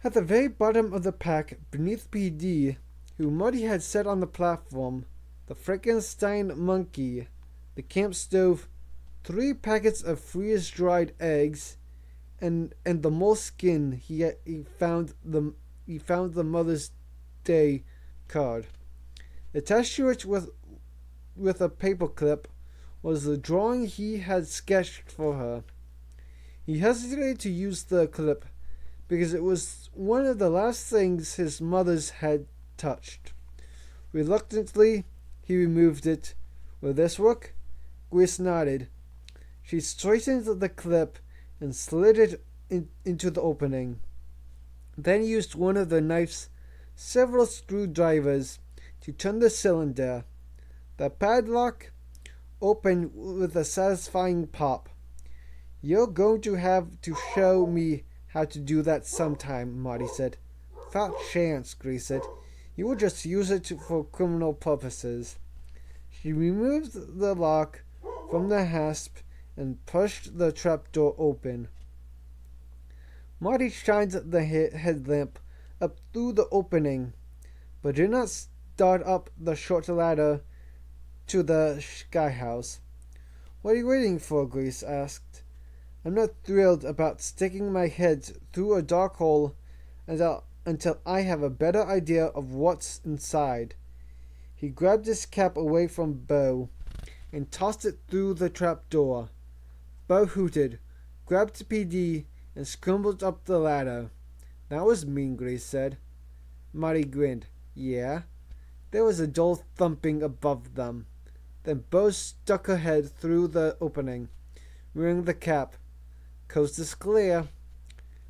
At the very bottom of the pack, beneath PD, who Marty had set on the platform, the Frankenstein monkey, the camp stove, 3 packets of freeze-dried eggs, and the moleskin he found the Mother's Day card. Attached to it with a paperclip was the drawing he had sketched for her. He hesitated to use the clip because it was one of the last things his mother's had touched. Reluctantly, he removed it. "Will this work?" Grace nodded. She straightened the clip and slid it into the opening, then used one of the knife's several screwdrivers to turn the cylinder. The padlock opened with a satisfying pop. "You're going to have to show me how to do that sometime," Marty said. "Fat chance," Grace said. "You will just use it for criminal purposes." She removed the lock from the hasp and pushed the trapdoor open. Marty shined the headlamp up through the opening, but did not start up the short ladder to the sky house. "What are you waiting for?" Grace asked. "I'm not thrilled about sticking my head through a dark hole until I have a better idea of what's inside." He grabbed his cap away from Bo and tossed it through the trapdoor. Bo hooted, grabbed PD, and scrambled up the ladder. "That was mean," Grace said. Marty grinned. "Yeah?" There was a dull thumping above them. Then Bo stuck her head through the opening, wearing the cap. "Coast is clear."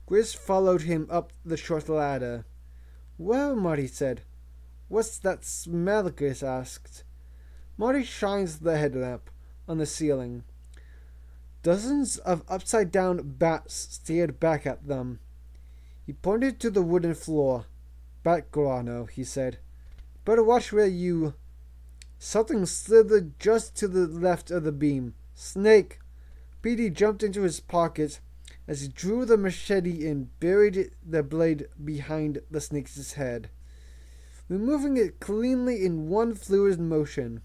Grace followed him up the short ladder. "Well," Marty said. "What's that smell?" Grace asked. Marty shines the headlamp on the ceiling. Dozens of upside-down bats stared back at them. He pointed to the wooden floor. "Bat guano," he said. "Better watch where you—" Something slithered just to the left of the beam. "Snake!" Petey jumped into his pocket as he drew the machete and buried the blade behind the snake's head, removing it cleanly in one fluid motion.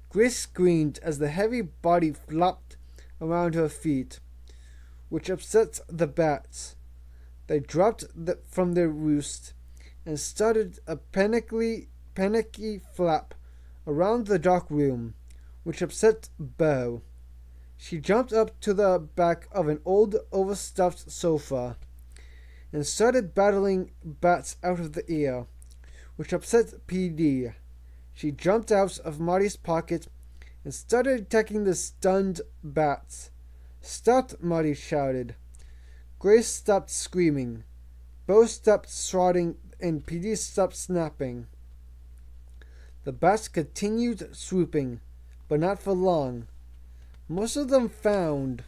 Grace screamed as the heavy body flopped around her feet, which upset the bats. They dropped from their roost and started a panicky flap around the dark room, which upset Bo. She jumped up to the back of an old overstuffed sofa and started battling bats out of the air, which upset PD. She jumped out of Marty's pocket and started attacking the stunned bats. "Stop!" Marty shouted. Grace stopped screaming. Bo stopped swatting and PD stopped snapping. The bats continued swooping, but not for long. Most of them found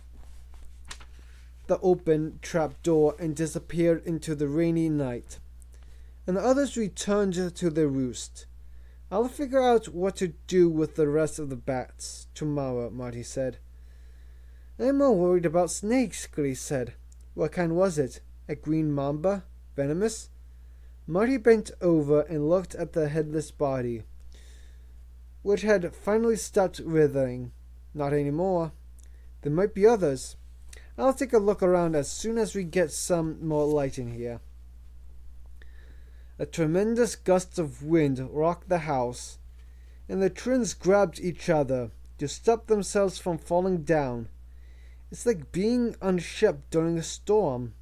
the open trap door and disappeared into the rainy night, and the others returned to their roost. "I'll figure out what to do with the rest of the bats tomorrow," Marty said. "I'm more worried about snakes," Grace said. "What kind was it? A green mamba? Venomous?" Marty bent over and looked at the headless body, which had finally stopped writhing. "Not anymore. There might be others. I'll take a look around as soon as we get some more light in here." A tremendous gust of wind rocked the house, and the twins grabbed each other to stop themselves from falling down. "It's like being on a ship during a storm."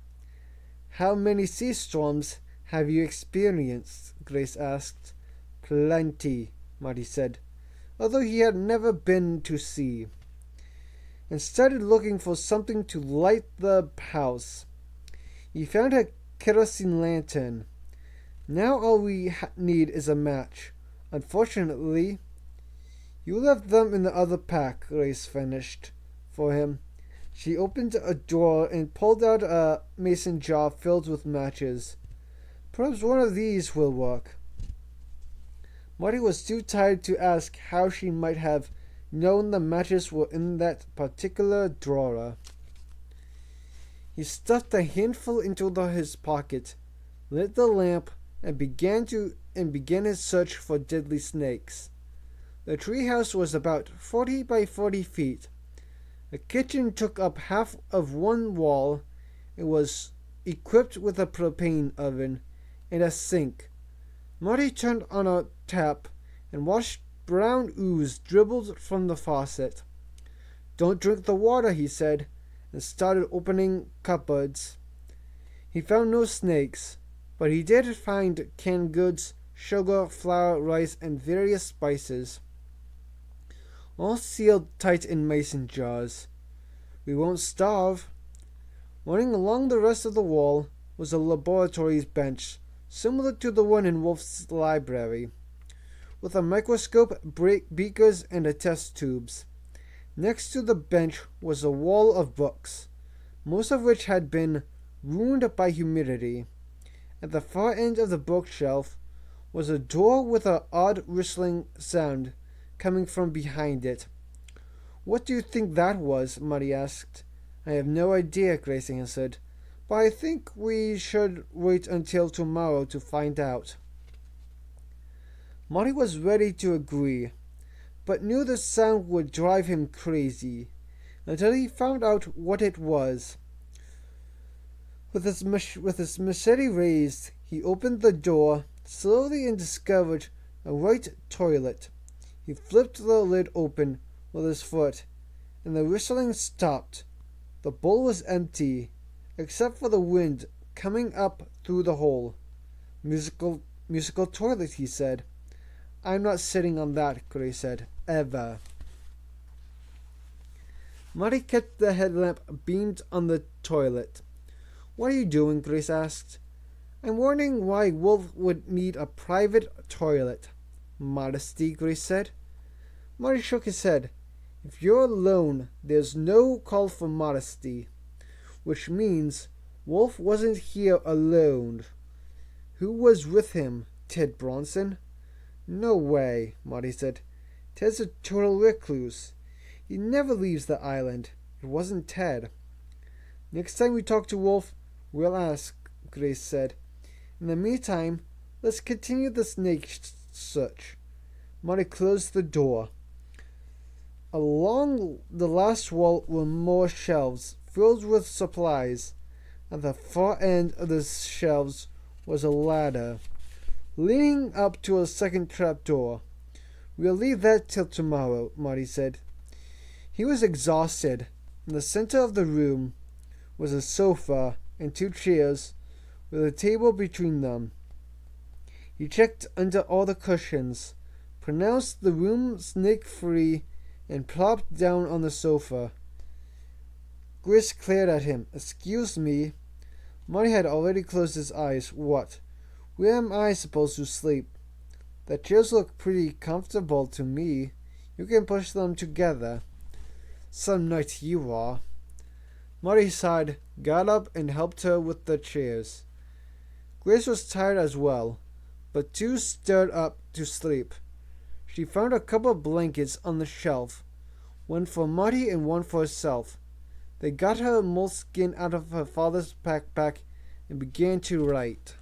"How many sea storms have you experienced?" Grace asked. "Plenty," Marty said, although he had never been to sea, and started looking for something to light the house. He found a kerosene lantern. "Now all we need is a match. Unfortunately, you left them in the other pack," Grace finished for him. She opened a drawer and pulled out a mason jar filled with matches. "Perhaps one of these will work." Marty was too tired to ask how she might have known the matches were in that particular drawer. He stuffed a handful into his pocket, lit the lamp, and began his search for deadly snakes. The treehouse was about 40 by 40 feet. The kitchen took up half of one wall. It was equipped with a propane oven and a sink. Marty turned on a tap and watched brown ooze dribbled from the faucet. "Don't drink the water," he said, and started opening cupboards. He found no snakes, but he did find canned goods, sugar, flour, rice, and various spices, all sealed tight in mason jars. "We won't starve." Running along the rest of the wall was a laboratory's bench, similar to the one in Wolf's library, with a microscope, beakers, and test tubes. Next to the bench was a wall of books, most of which had been ruined by humidity. At the far end of the bookshelf was a door with an odd rustling sound coming from behind it. "What do you think that was?" Marty asked. "I have no idea," Grace answered, "but I think we should wait until tomorrow to find out." Marty was ready to agree, but knew the sound would drive him crazy until he found out what it was. With his machete raised, he opened the door slowly and discovered a white toilet. He flipped the lid open with his foot, and the whistling stopped. The bowl was empty, except for the wind coming up through the hole. Musical toilet," he said. "I'm not sitting on that," Grace said. "Ever." Marty kept the headlamp beamed on the toilet. "What are you doing?" Grace asked. "I'm wondering why Wolf would need a private toilet." "Modesty," Grace said. Marty shook his head. "If you're alone, there's no call for modesty. Which means Wolf wasn't here alone. Who was with him? Ted Bronson?" "No way," Marty said. "Ted's a total recluse. He never leaves the island. It wasn't Ted." "Next time we talk to Wolf, we'll ask," Grace said. "In the meantime, let's continue the snake search." Marty closed the door. Along the last wall were more shelves filled with supplies. At the far end of the shelves was a ladder. leaning up to a second trapdoor. "We'll leave that till tomorrow," Marty said. He was exhausted. In the center of the room was a sofa and two chairs with a table between them. He checked under all the cushions, pronounced the room snake-free, and plopped down on the sofa. Grace glared at him. "Excuse me." Marty had already closed his eyes. "What? Where am I supposed to sleep?" "The chairs look pretty comfortable to me. You can push them together." "Some night you are." Marty sighed, got up, and helped her with the chairs. Grace was tired as well, but too stirred up to sleep. She found a couple of blankets on the shelf, one for Marty and one for herself. They got her moleskin out of her father's backpack and began to write.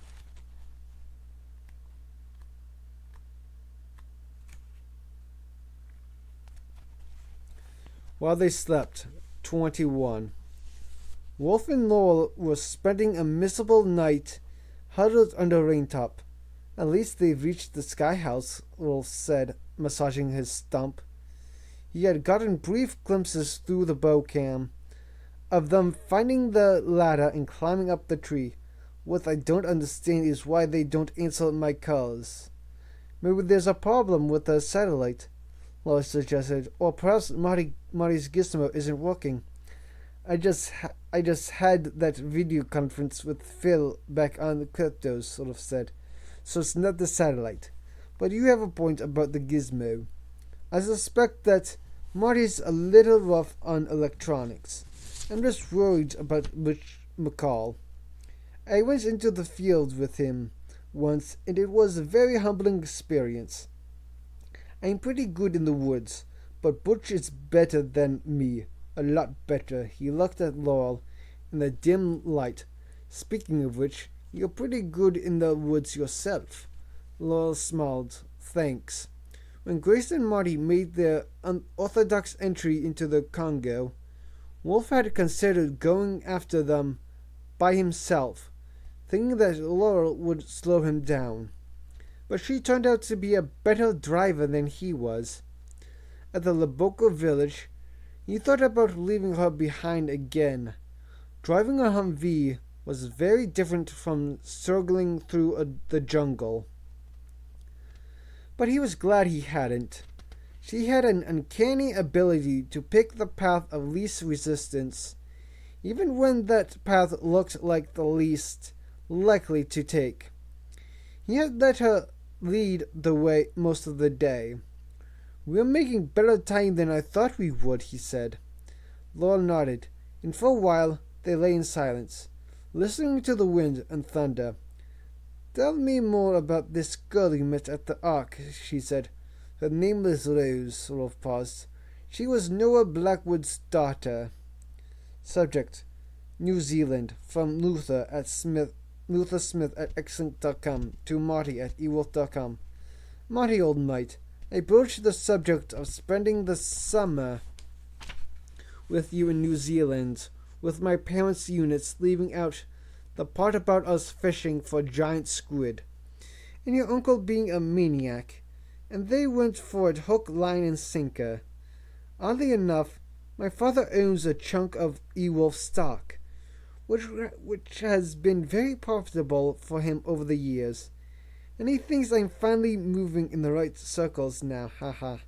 While they slept, 21. Wolf and Laurel were spending a miserable night huddled under a raintop. "At least they've reached the sky house," Wolf said, massaging his stump. He had gotten brief glimpses through the bow cam of them finding the ladder and climbing up the tree. "What I don't understand is why they don't answer my calls." "Maybe there's a problem with the satellite," Laura suggested. "Or perhaps Marty's gizmo isn't working. I just had that video conference with Phil back on the Cryptos," sort of said. "So it's not the satellite. But you have a point about the gizmo. I suspect that Marty's a little rough on electronics. I'm just worried about Rich McCall. I went into the field with him once, and it was a very humbling experience. I'm pretty good in the woods, but Butch is better than me. A lot better." He looked at Laurel in the dim light. "Speaking of which, you're pretty good in the woods yourself." Laurel smiled. "Thanks." When Grace and Marty made their unorthodox entry into the Congo, Wolf had considered going after them by himself, thinking that Laurel would slow him down. But she turned out to be a better driver than he was. At the Laboko village, he thought about leaving her behind again. Driving a Humvee was very different from struggling through the jungle. But he was glad he hadn't. She had an uncanny ability to pick the path of least resistance, even when that path looked like the least likely to take. He had let her lead the way most of the day. "We're making better time than I thought we would," he said. Laura nodded, and for a while they lay in silence, listening to the wind and thunder. "Tell me more about this girl you met at the Ark," she said. "Her name was Rose." Rolf paused. "She was Noah Blackwood's daughter." Subject: New Zealand, from Luther Smith at xlink.com to Marty at ewolf.com. "Marty, old mate, I broached the subject of spending the summer with you in New Zealand, with my parents' units leaving out the part about us fishing for giant squid, and your uncle being a maniac, and they went for it hook, line, and sinker. Oddly enough, my father owns a chunk of Ewolf stock, which has been very profitable for him over the years, and he thinks I'm finally moving in the right circles now, haha.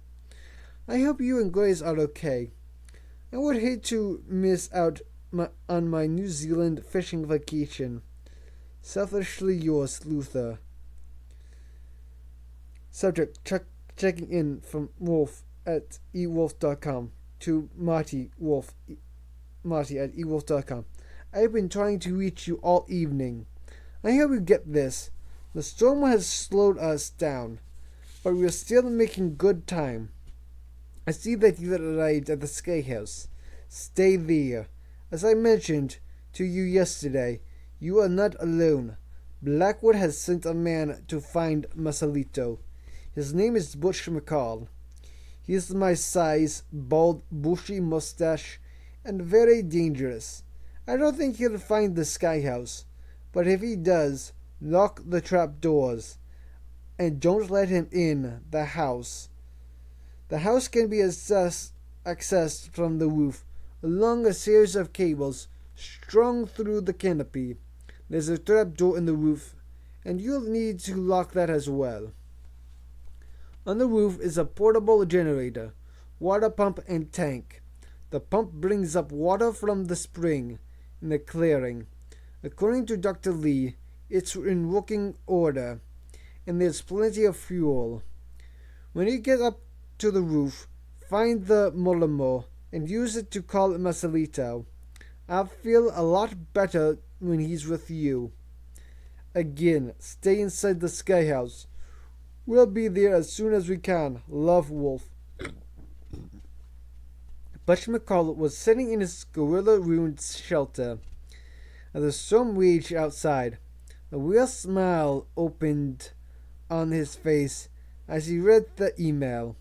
I hope you and Grace are okay. I would hate to miss out on my New Zealand fishing vacation. Selfishly yours, Luther." Subject: checking in from Wolf at ewolf.com to Marty at ewolf.com. "I've been trying to reach you all evening. I hope you get this. The storm has slowed us down, but we're still making good time. I see that you arrived at the Sky House. Stay there. As I mentioned to you yesterday, you are not alone. Blackwood has sent a man to find Masalito. His name is Butch McCall. He is my size, bald, bushy mustache, and very dangerous. I don't think he'll find the Sky House, but if he does, lock the trap doors. and don't let him in the house. The house can be accessed from the roof along a series of cables strung through the canopy. There's a trapdoor in the roof, and you'll need to lock that as well. On the roof is a portable generator, water pump, and tank. The pump brings up water from the spring in the clearing. According to Dr. Lee, it's in working order, and there's plenty of fuel. When you get up to the roof, find the Molimo and use it to call Masalito. I'll feel a lot better when he's with you. Again, stay inside the sky house. We'll be there as soon as we can. Love, Wolf. Butch McCall was sitting in his gorilla-ruined shelter as the storm raged outside. A real smile opened on his face as he read the email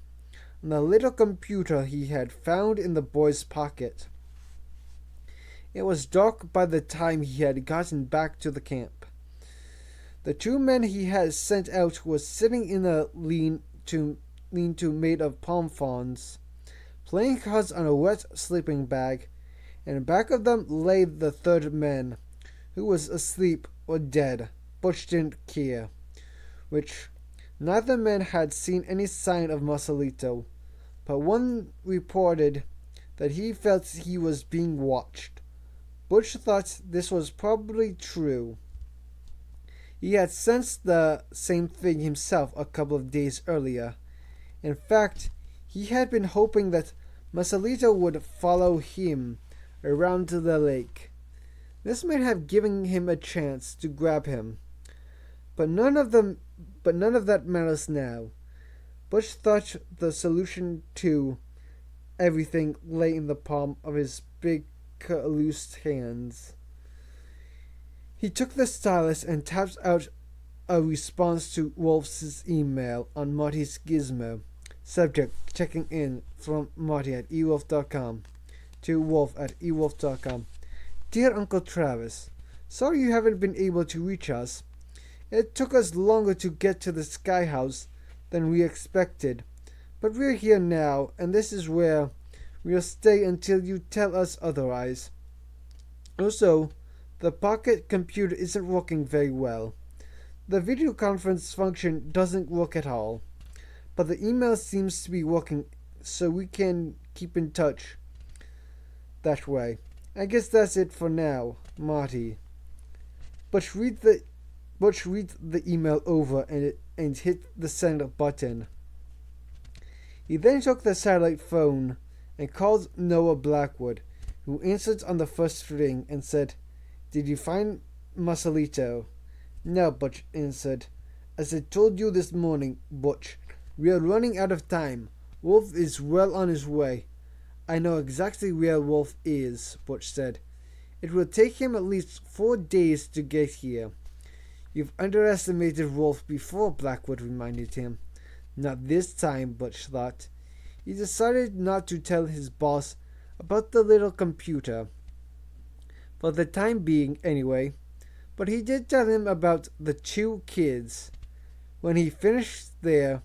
on the little computer he had found in the boy's pocket. It was dark by the time he had gotten back to the camp. The two men he had sent out were sitting in a lean-to made of palm fronds, playing cards on a wet sleeping bag, and back of them lay the third man, who was asleep or dead. Butch didn't care which. Neither man had seen any sign of Marcelito, but one reported that he felt he was being watched. Butch thought this was probably true. He had sensed the same thing himself a couple of days earlier. In fact, he had been hoping that Marcelito would follow him around to the lake. This might have given him a chance to grab him. But none of that matters now. Butch thought the solution to everything lay in the palm of his big, calloused hands. He took the stylus and tapped out a response to Wolf's email on Marty's gizmo. Subject: checking in from Marty at ewolf.com to Wolf at ewolf.com. Dear Uncle Travis, sorry you haven't been able to reach us. It took us longer to get to the Sky House than we expected, but we're here now, and this is where we'll stay until you tell us otherwise. Also, the pocket computer isn't working very well. The video conference function doesn't work at all, but the email seems to be working, so we can keep in touch that way. I guess that's it for now, Marty. Butch read the email over and hit the send button. He then took the satellite phone and called Noah Blackwood, who answered on the first ring and said, "Did you find Marcelito?" "No," Butch answered. "As I told you this morning, Butch, we are running out of time. Wolf is well on his way." "I know exactly where Wolf is," Butch said. "It will take him at least 4 days to get here." "You've underestimated Wolf before," Blackwood reminded him. Not this time, Butch thought. He decided not to tell his boss about the little computer, for the time being anyway, but he did tell him about the 2 kids. When he finished, there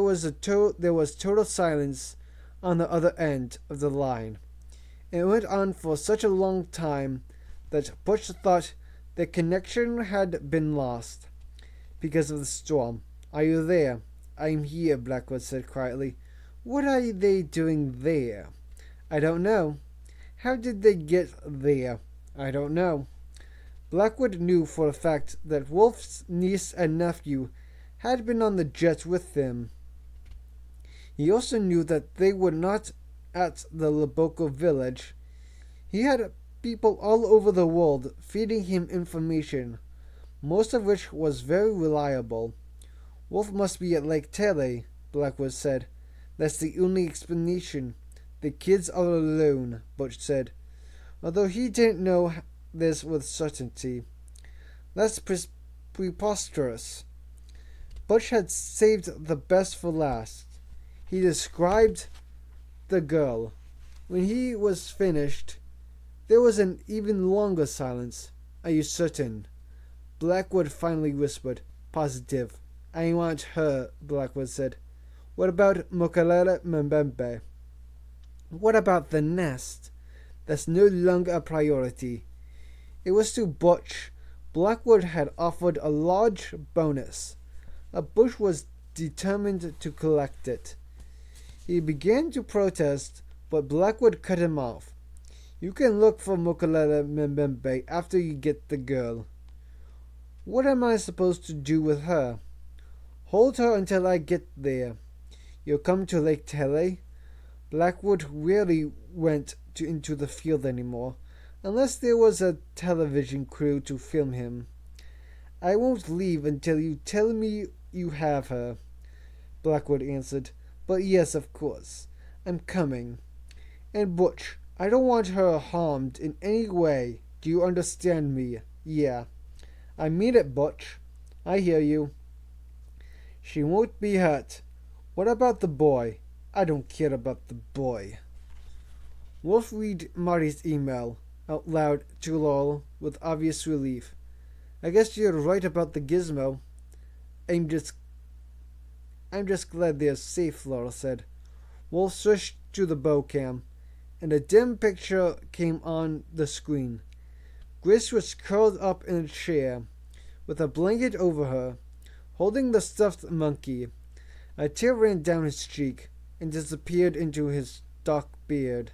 was total silence on the other end of the line. It went on for such a long time that Butch thought the connection had been lost because of the storm. "Are you there?" "I'm here," Blackwood said quietly. "What are they doing there?" "I don't know." "How did they get there?" "I don't know." Blackwood knew for a fact that Wolf's niece and nephew had been on the jet with them. He also knew that they were not at the Loboco village. He had people all over the world feeding him information, most of which was very reliable. "Wolf must be at Lake Tele," Blackwood said. "That's the only explanation. The kids are alone," Butch said, although he didn't know this with certainty. "That's preposterous." Butch had saved the best for last. He described the girl. When he was finished, there was an even longer silence. "Are you certain?" Blackwood finally whispered. Positive. I want her, Blackwood said. What about Mokalele Mbembe? What about the nest? That's no longer a priority. It was to Butch. Blackwood had offered a large bonus. Butch was determined to collect it. He began to protest, but Blackwood cut him off. You can look for Mokalele Mbembe after you get the girl. What am I supposed to do with her? Hold her until I get there. You'll come to Lake Tele? Blackwood rarely went into the field anymore, unless there was a television crew to film him. I won't leave until you tell me you have her, Blackwood answered. But yes, of course. I'm coming. And Butch, I don't want her harmed in any way. Do you understand me? Yeah. I mean it, Butch. I hear you. She won't be hurt. What about the boy? I don't care about the boy. Wolf read Marty's email out loud to Laurel with obvious relief. I guess you're right about the gizmo. I'm just glad they're safe, Laurel said. Wolf switched to the bow cam, and a dim picture came on the screen. Grace was curled up in a chair, with a blanket over her, holding the stuffed monkey. A tear ran down his cheek and disappeared into his dark beard.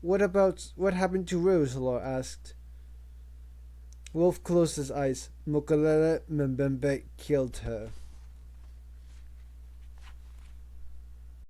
What happened to Rose? Laura asked. Wolf closed his eyes. Mokalele Mbembe killed her.